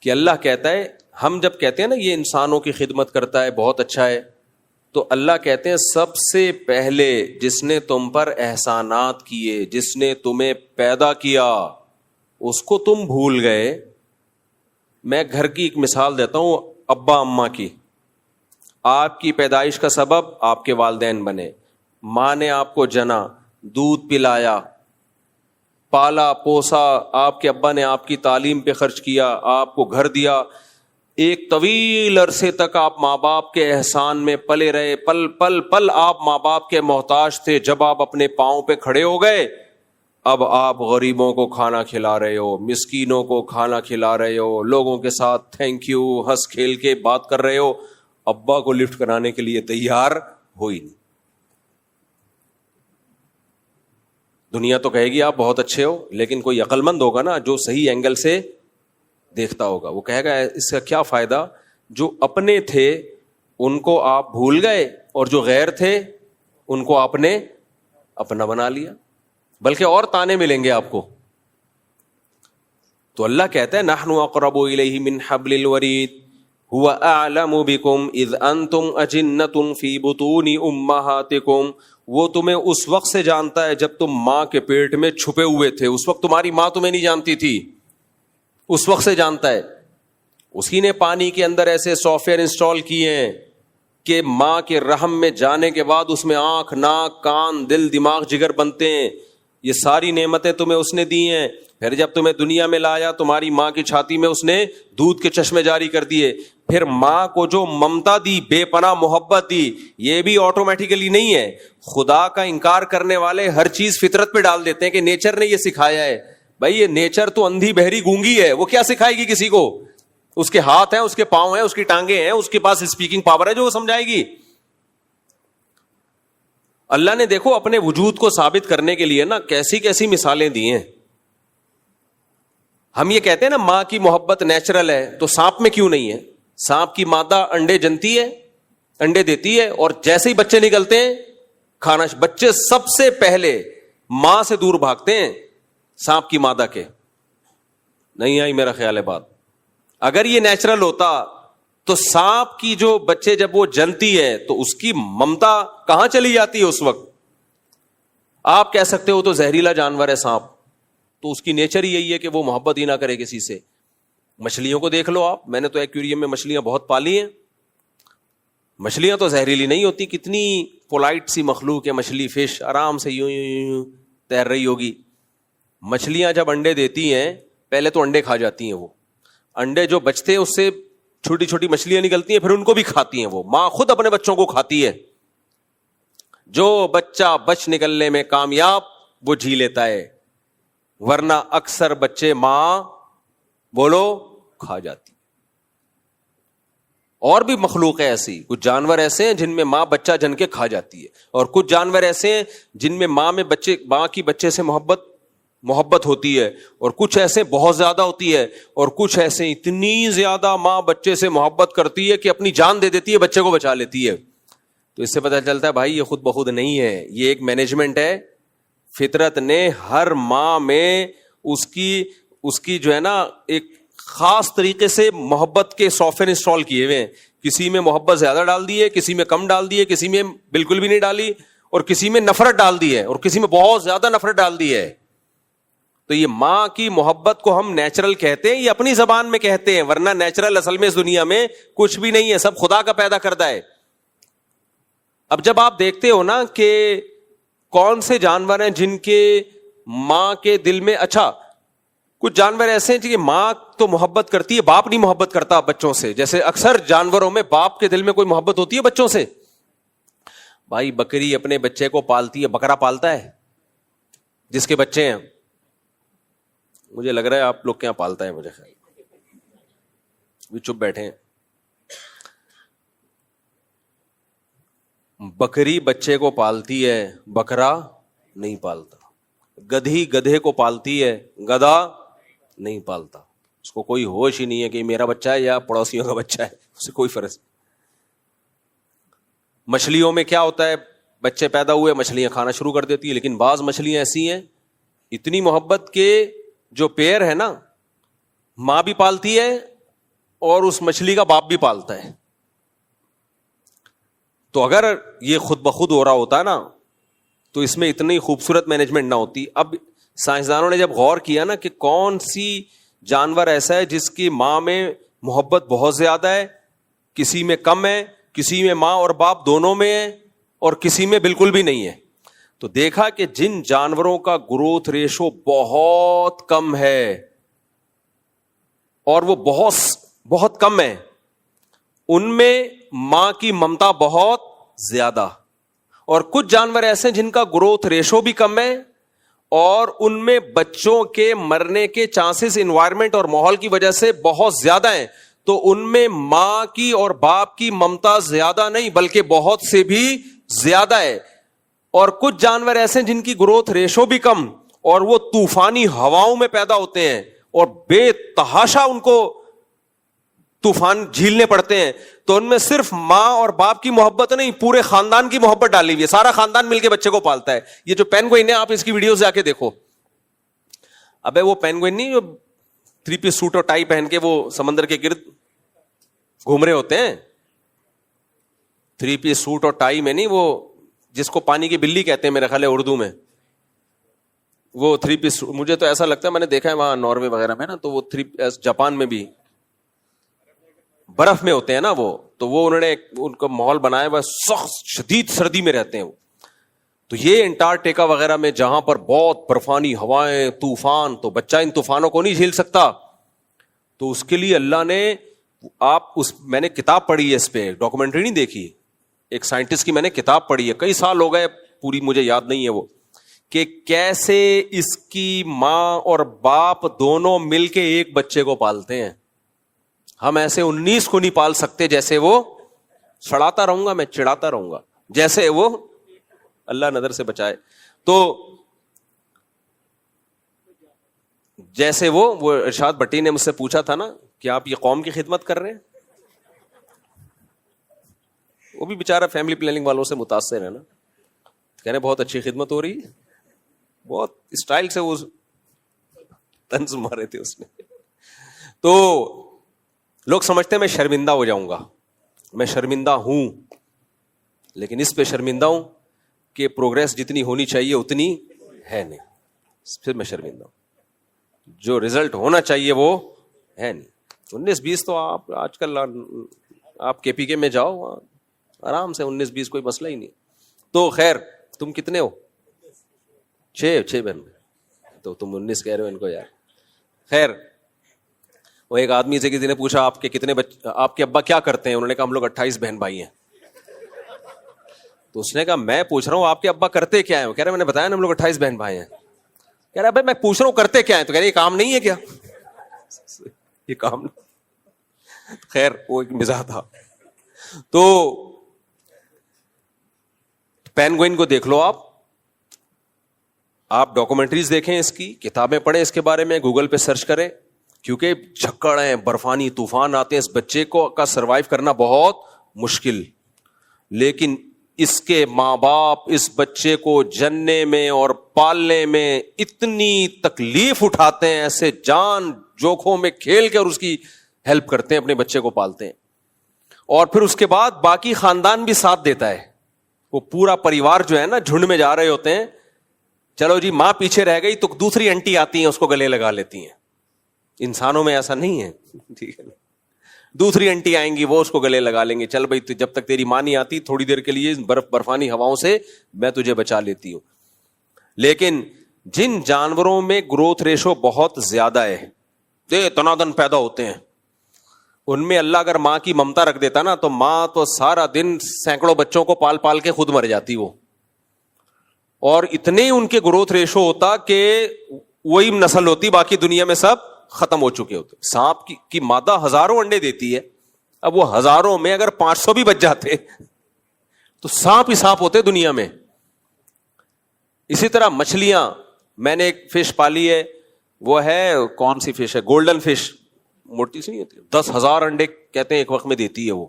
کہ اللہ کہتا ہے, ہم جب کہتے ہیں نا یہ انسانوں کی خدمت کرتا ہے, بہت اچھا ہے, تو اللہ کہتے ہیں سب سے پہلے جس نے تم پر احسانات کیے, جس نے تمہیں پیدا کیا, اس کو تم بھول گئے. میں گھر کی ایک مثال دیتا ہوں, ابا اماں کی. آپ کی پیدائش کا سبب آپ کے والدین بنے, ماں نے آپ کو جنا, دودھ پلایا, پالا پوسا, آپ کے ابا نے آپ کی تعلیم پہ خرچ کیا, آپ کو گھر دیا. ایک طویل عرصے تک آپ ماں باپ کے احسان میں پلے رہے, پل پل پل آپ ماں باپ کے محتاج تھے. جب آپ اپنے پاؤں پہ کھڑے ہو گئے, اب آپ غریبوں کو کھانا کھلا رہے ہو, مسکینوں کو کھانا کھلا رہے ہو, لوگوں کے ساتھ تھینک یو ہنس کھیل کے بات کر رہے ہو. ابا کو لفٹ کرانے کے لیے تیار ہو ہی نہیں. دنیا تو کہے گی آپ بہت اچھے ہو, لیکن کوئی عقل مند ہوگا نا جو صحیح اینگل سے دیکھتا ہوگا, وہ کہے گا اس کا کیا فائدہ, جو اپنے تھے ان کو آپ بھول گئے اور جو غیر تھے ان کو آپ نے اپنا بنا لیا. بلکہ اور تانے ملیں گے آپ کو. تو اللہ کہتا ہے نحن اقرب الیہ من حبل الورید هو اعلم بکم اذ انتم اجنۃ فی بطون امہاتکم. وہ تمہیں اس وقت سے جانتا ہے جب تم ماں کے پیٹ میں چھپے ہوئے تھے. اس وقت تمہاری ماں تمہیں نہیں جانتی تھی, اس وقت سے جانتا ہے. اسی نے پانی کے اندر ایسے سافٹ ویئر انسٹال کیے ہیں کہ ماں کے رحم میں جانے کے بعد اس میں آنکھ, ناک, کان, دل, دماغ, جگر بنتے ہیں. یہ ساری نعمتیں تمہیں اس نے دی ہیں. پھر جب تمہیں دنیا میں لایا تمہاری ماں کی چھاتی میں اس نے دودھ کے چشمے جاری کر دیے. پھر ماں کو جو ممتا دی, بے پناہ محبت دی, یہ بھی آٹومیٹیکلی نہیں ہے. خدا کا انکار کرنے والے ہر چیز فطرت پہ ڈال دیتے ہیں کہ نیچر نے یہ سکھایا ہے. بھائی یہ نیچر تو اندھی بہری گونگی ہے, وہ کیا سکھائے گی کسی کو؟ اس کے ہاتھ ہیں, اس کے پاؤں ہیں, اس کی ٹانگیں ہیں, اس کے پاس اسپیکنگ پاور ہے جو وہ سمجھائے گی. اللہ نے دیکھو اپنے وجود کو ثابت کرنے کے لیے نا کیسی کیسی مثالیں دی ہیں. ہم یہ کہتے ہیں نا ماں کی محبت نیچرل ہے, تو سانپ میں کیوں نہیں ہے؟ سانپ کی مادہ انڈے جنتی ہے, انڈے دیتی ہے, اور جیسے ہی بچے نکلتے ہیں کھانا, بچے سب سے پہلے ماں سے دور بھاگتے ہیں سانپ کی مادہ کے. نہیں آئی میرا خیال ہے بات. اگر یہ نیچرل ہوتا تو سانپ کی جو بچے جب وہ جنتی ہے تو اس کی ممتا کہاں چلی جاتی ہے اس وقت؟ آپ کہہ سکتے ہو تو زہریلا جانور ہے سانپ, تو اس کی نیچر ہی یہی ہے کہ وہ محبت ہی نہ کرے کسی سے. مچھلیوں کو دیکھ لو آپ, میں نے تو ایکویریم میں مچھلیاں بہت پالی ہیں. مچھلیاں تو زہریلی نہیں ہوتی, کتنی پولائٹ سی مخلوق ہے مچھلی, فش آرام سے یوں یوں یوں تیر رہی ہوگی. مچھلیاں جب انڈے دیتی ہیں پہلے تو انڈے کھا جاتی ہیں, وہ انڈے جو بچتے ہیں اس سے چھوٹی چھوٹی مچھلیاں نکلتی ہیں, پھر ان کو بھی کھاتی ہیں. وہ ماں خود اپنے بچوں کو کھاتی ہے. جو بچہ بچ نکلنے میں کامیاب وہ جی لیتا ہے, ورنہ اکثر بچے ماں بولو کھا جاتی. اور بھی مخلوق ہے ایسی, کچھ جانور ایسے ہیں جن میں ماں بچہ جن کے کھا جاتی ہے, اور کچھ جانور ایسے ہیں جن میں ماں کی بچے سے محبت ہوتی ہے, اور کچھ ایسے بہت زیادہ ہوتی ہے, اور کچھ ایسے اتنی زیادہ ماں بچے سے محبت کرتی ہے کہ اپنی جان دے دیتی ہے, بچے کو بچا لیتی ہے. تو اس سے پتہ چلتا ہے بھائی یہ خود بخود نہیں ہے, یہ ایک مینجمنٹ ہے. فطرت نے ہر ماں میں اس کی جو ہے نا ایک خاص طریقے سے محبت کے سافٹ ویئر انسٹال کیے ہوئے ہیں. کسی میں محبت زیادہ ڈال دی ہے, کسی میں کم ڈال دی ہے, کسی میں بالکل بھی نہیں ڈالی, اور کسی میں نفرت ڈال دی ہے, اور کسی میں بہت زیادہ نفرت ڈال دی ہے. تو یہ ماں کی محبت کو ہم نیچرل کہتے ہیں, یہ اپنی زبان میں کہتے ہیں, ورنہ نیچرل اصل میں اس دنیا میں کچھ بھی نہیں ہے, سب خدا کا پیدا کردہ ہے. اب جب آپ دیکھتے ہو نا کہ کون سے جانور ہیں جن کے ماں کے دل میں, اچھا کچھ جانور ایسے ہیں کہ ماں تو محبت کرتی ہے, باپ نہیں محبت کرتا بچوں سے. جیسے اکثر جانوروں میں باپ کے دل میں کوئی محبت ہوتی ہے بچوں سے. بھائی بکری اپنے بچے کو پالتی ہے, بکرا پالتا ہے جس کے بچے ہیں؟ مجھے لگ رہا ہے آپ لوگ کے یہاں پالتا ہے, مجھے خیال بھی چپ بیٹھے ہیں. بکری بچے کو پالتی ہے, بکرا نہیں پالتا. گدھی گدھے کو پالتی ہے, گدھا نہیں پالتا. اس کو کوئی ہوش ہی نہیں ہے کہ میرا بچہ ہے یا پڑوسیوں کا بچہ ہے, اسے کوئی فرق. مچھلیوں میں کیا ہوتا ہے, بچے پیدا ہوئے مچھلیاں کھانا شروع کر دیتی ہے, لیکن بعض مچھلیاں ایسی ہیں اتنی محبت کے جو پیر ہے نا, ماں بھی پالتی ہے اور اس مچھلی کا باپ بھی پالتا ہے. تو اگر یہ خود بخود ہو رہا ہوتا نا تو اس میں اتنی خوبصورت مینجمنٹ نہ ہوتی. اب سائنسدانوں نے جب غور کیا نا کہ کون سی جانور ایسا ہے جس کی ماں میں محبت بہت زیادہ ہے, کسی میں کم ہے, کسی میں ماں اور باپ دونوں میں ہے, اور کسی میں بالکل بھی نہیں ہے, تو دیکھا کہ جن جانوروں کا گروتھ ریشو بہت کم ہے اور وہ بہت کم ہے, ان میں ماں کی ممتا بہت زیادہ. اور کچھ جانور ایسے ہیں جن کا گروتھ ریشو بھی کم ہے اور ان میں بچوں کے مرنے کے چانسز انوائرمنٹ اور ماحول کی وجہ سے بہت زیادہ ہیں. تو ان میں ماں کی اور باپ کی ممتا زیادہ نہیں بلکہ بہت سے بھی زیادہ ہے. اور کچھ جانور ایسے ہیں جن کی گروتھ ریشو بھی کم اور وہ طوفانی ہواؤں میں پیدا ہوتے ہیں اور بے تحاشا ان کو طوفان جھیلنے پڑتے ہیں. تو ان میں صرف ماں اور باپ کی محبت نہیں, پورے خاندان کی محبت ڈالی ہوئی ہے, سارا خاندان مل کے بچے کو پالتا ہے. یہ جو پینگوئن ہے, آپ اس کی ویڈیوز جا کے دیکھو. ابے وہ پینگوئن نہیں جو 3 پیس سوٹ اور ٹائی پہن کے وہ سمندر کے گرد گھوم رہے ہوتے ہیں, 3 پیس سوٹ اور ٹائی میں نہیں, وہ جس کو پانی کی بلی کہتے ہیں میرے خیال ہے اردو میں, وہ 3 پیس. مجھے تو ایسا لگتا ہے, میں نے دیکھا ہے وہاں ناروے وغیرہ میں نا, تو وہ 3 جاپان میں بھی برف میں ہوتے ہیں نا وہ, تو وہ انہوں نے ان کا ماحول بنایا ہوا, سخت شدید سردی میں رہتے ہیں وہ. تو یہ انٹارکٹیکا وغیرہ میں جہاں پر بہت برفانی ہوائیں, طوفان, تو بچہ ان طوفانوں کو نہیں جھیل سکتا. تو اس کے لیے اللہ نے میں نے کتاب پڑھی ہے اس پہ, ڈاکومنٹری نہیں دیکھی, ایک سائنٹسٹ کی میں نے کتاب پڑھی ہے, کئی سال ہو گئے, پوری مجھے یاد نہیں ہے وہ, کہ کیسے اس کی ماں اور باپ دونوں مل کے ایک بچے کو پالتے ہیں. ہم ایسے 19 کو نہیں پال سکتے جیسے وہ, چڑھاتا رہوں گا میں, چڑھاتا رہوں گا, جیسے وہ, اللہ نظر سے بچائے. تو جیسے وہ ارشاد بٹی نے مجھ سے پوچھا تھا نا کہ آپ یہ قوم کی خدمت کر رہے ہیں, وہ بھی بیچارہ فیملی پلاننگ والوں سے متاثر ہے نا, کہہ رہے بہت اچھی خدمت ہو رہی ہے, بہت اسٹائل سے وہ طنز مارے تھے اس نے. تو لوگ سمجھتے ہیں میں شرمندہ ہو جاؤں گا, میں شرمندہ ہوں, لیکن اس پہ شرمندہ ہوں کہ پروگریس جتنی ہونی چاہیے اتنی ہے نہیں, پھر میں شرمندہ ہوں. جو رزلٹ ہونا چاہیے وہ ہے نہیں. 19-20 تو آپ آج کل آپ کے پی کے میں جاؤ آرام سے, 19-20 کوئی مسئلہ ہی نہیں. تو خیر, تم کتنے ہو؟ 6 بہن, تو تم 19 کہہ رہے ہو ان کو یار. خیر, وہ ایک آدمی سے کسی نے پوچھا آپ کے کتنے بچے, آپ کے ابا کیا کرتے ہیں؟ انہوں نے کہا ہم لوگ 28 بہن بھائی ہیں. تو اس نے کہا میں پوچھ رہا ہوں آپ کے ابا کرتے کیا ہیں؟ کہہ رہے میں نے بتایا نا ہم لوگ 28 بہن بھائی ہیں. کہہ رہا بھائی میں پوچھ رہا ہوں کرتے کیا ہیں؟ تو کہہ رہے یہ کام نہیں ہے کیا؟ یہ کام نہیں. خیر وہ ایک مزاح تھا. تو پینگوئن کو دیکھ لو, آپ ڈاکومنٹریز دیکھیں, اس کی کتابیں پڑھیں اس کے بارے میں, گوگل پہ سرچ کریں, کیونکہ جھکڑ ہیں, برفانی طوفان آتے ہیں, اس بچے کو کا سروائیو کرنا بہت مشکل. لیکن اس کے ماں باپ اس بچے کو جننے میں اور پالنے میں اتنی تکلیف اٹھاتے ہیں, ایسے جان جوکھوں میں کھیل کے اور اس کی ہیلپ کرتے ہیں, اپنے بچے کو پالتے ہیں. اور پھر اس کے بعد باقی خاندان بھی ساتھ دیتا ہے, وہ پورا پریوار جو ہے نا جھنڈ میں جا رہے ہوتے ہیں. چلو جی ماں پیچھے رہ گئی تو دوسری انٹی آتی ہیں اس کو گلے لگا لیتی ہیں. انسانوں میں ایسا نہیں ہے, ٹھیک ہے, دوسری انٹی آئیں گی وہ اس کو گلے لگا لیں گے, چل بھائی جب تک تیری ماں نہیں آتی تھوڑی دیر کے لیے برفانی ہواؤں سے میں تجھے بچا لیتی ہوں. لیکن جن جانوروں میں گروتھ ریشو بہت زیادہ ہے, تنادن پیدا ہوتے ہیں, ان میں اللہ اگر ماں کی ممتا رکھ دیتا نا تو ماں تو سارا دن سینکڑوں بچوں کو پال پال کے خود مر جاتی وہ, اور اتنے ان کے گروتھ ریشو ہوتا کہ وہی نسل ہوتی, باقی دنیا میں سب ختم ہو چکے ہوتے. سانپ کی مادہ ہزاروں انڈے دیتی ہے, اب وہ ہزاروں میں اگر 500 بھی بچ جاتے تو سانپ ہی سانپ ہوتے دنیا میں. اسی طرح مچھلیاں, میں نے ایک فش پالی ہے, وہ ہے کون سی فش ہے, گولڈن فش, موٹی سی نہیں ہوتی, 10,000 انڈے کہتے ہیں ایک وقت میں دیتی ہے وہ.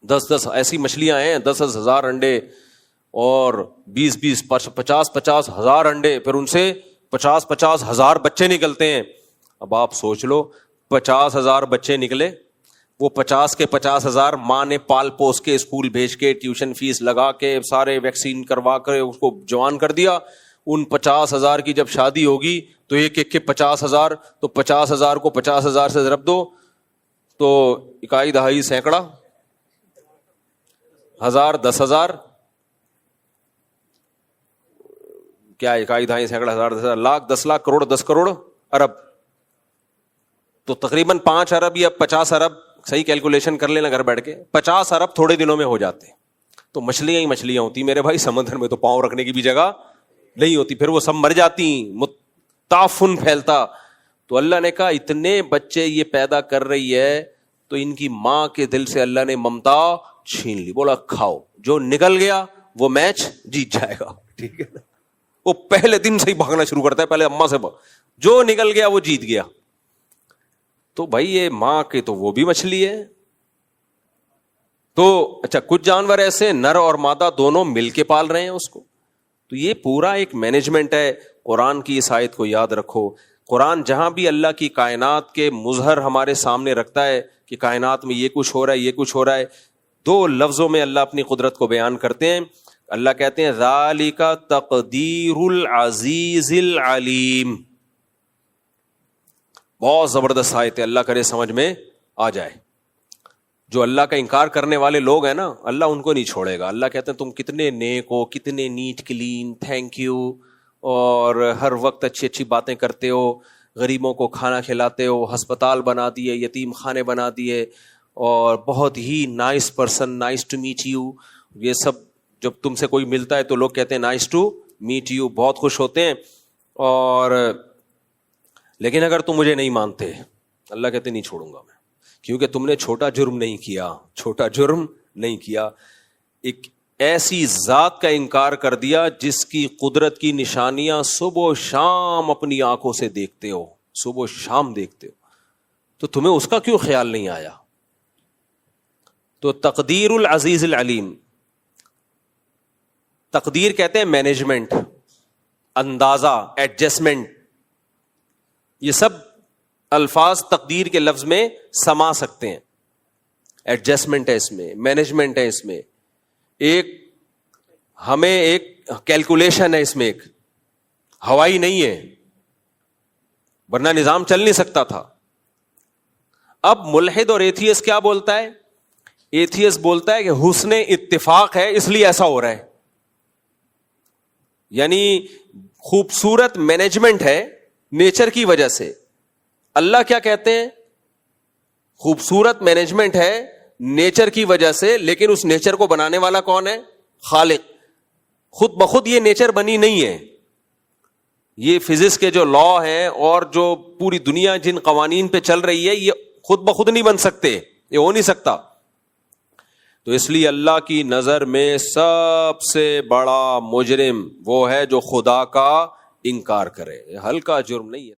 10 ایسی مچھلیاں ہیں, 10,000 انڈے اور 20 50 ہزار انڈے, پھر ان سے 50 ہزار بچے نکلتے ہیں. اب آپ سوچ لو 50,000 بچے نکلے, وہ 50 کے 50,000 ماں نے پال پوس کے اسکول بھیج کے ٹیوشن فیس لگا کے سارے ویکسین کروا کر اس کو جوان کر دیا. ان 50,000 کی جب شادی ہوگی تو ایک ایک کے 50,000, تو 50,000 کو 50,000 سے ضرب دو تو اکائی دہائی سینکڑا, 1000 10,000, کیا اکائی دہائی سینکڑا 1000 10,000 لاکھ 10 لاکھ کروڑ 10 کروڑ ارب, تو تقریباً 5 ارب یا 50 ارب, صحیح کیلکولیشن کر لینا گھر بیٹھ کے, 50 ارب تھوڑے دنوں میں ہو جاتے. تو مچھلیاں ہی مچھلیاں ہوتی میرے بھائی, سمندر میں تو پاؤں رکھنے کی بھی جگہ نہیں ہوتی, پھر وہ سب مر جاتی, تعفن پھیلتا. تو اللہ نے کہا اتنے بچے یہ پیدا کر رہی ہے تو ان کی ماں کے دل سے اللہ نے ممتا چھین لی, بولا کھاؤ, جو نکل گیا وہ میچ جیت جائے گا. ٹھیک ہے نا, وہ پہلے دن سے ہی بھاگنا شروع کرتا ہے, پہلے اماں سے جو نکل گیا وہ جیت گیا. تو بھائی یہ ماں کے تو وہ بھی مچھلی ہے. تو اچھا کچھ جانور ایسے نر اور مادہ دونوں مل کے پال رہے ہیں اس کو, تو یہ پورا ایک مینجمنٹ ہے. قرآن کی اس آیت کو یاد رکھو, قرآن جہاں بھی اللہ کی کائنات کے مظہر ہمارے سامنے رکھتا ہے کہ کائنات میں یہ کچھ ہو رہا ہے, یہ کچھ ہو رہا ہے, 2 لفظوں میں اللہ اپنی قدرت کو بیان کرتے ہیں. اللہ کہتے ہیں ذالک تقدیر العزیز العلیم. بہت زبردست آیت ہے, اللہ کرے سمجھ میں آ جائے. جو اللہ کا انکار کرنے والے لوگ ہیں نا, اللہ ان کو نہیں چھوڑے گا. اللہ کہتے ہیں تم کتنے نیک ہو, کتنے نیٹ کلین, تھینک یو, اور ہر وقت اچھی اچھی باتیں کرتے ہو, غریبوں کو کھانا کھلاتے ہو, ہسپتال بنا دیے, یتیم خانے بنا دیے, اور بہت ہی nice person, nice to meet you. یہ سب جب تم سے کوئی ملتا ہے تو لوگ کہتے ہیں نائس ٹو میٹ یو, بہت خوش ہوتے ہیں. اور لیکن اگر تم مجھے نہیں مانتے, اللہ کہتے نہیں چھوڑوں گا میں, کیونکہ تم نے چھوٹا جرم نہیں کیا, چھوٹا جرم نہیں کیا. ایک ایسی ذات کا انکار کر دیا جس کی قدرت کی نشانیاں صبح و شام اپنی آنکھوں سے دیکھتے ہو, صبح و شام دیکھتے ہو, تو تمہیں اس کا کیوں خیال نہیں آیا؟ تو تقدیر العزیز العلیم, تقدیر کہتے ہیں مینجمنٹ, اندازہ, ایڈجسٹمنٹ. یہ سب الفاظ تقدیر کے لفظ میں سما سکتے ہیں. ایڈجسٹمنٹ ہے اس میں, مینجمنٹ ہے اس میں, ایک ہمیں ایک کیلکولیشن ہے اس میں, ایک ہوائی نہیں ہے, ورنہ نظام چل نہیں سکتا تھا. اب ملحد اور ایتھیس کیا بولتا ہے؟ ایتھیس بولتا ہے کہ حسن اتفاق ہے اس لیے ایسا ہو رہا ہے, یعنی خوبصورت مینجمنٹ ہے نیچر کی وجہ سے. اللہ کیا کہتے ہیں؟ خوبصورت مینجمنٹ ہے نیچر کی وجہ سے, لیکن اس نیچر کو بنانے والا کون ہے؟ خالق. خود بخود یہ نیچر بنی نہیں ہے. یہ فزکس کے جو لا ہیں اور جو پوری دنیا جن قوانین پہ چل رہی ہے, یہ خود بخود نہیں بن سکتے, یہ ہو نہیں سکتا. تو اس لیے اللہ کی نظر میں سب سے بڑا مجرم وہ ہے جو خدا کا انکار کرے. ہلکا جرم نہیں ہے.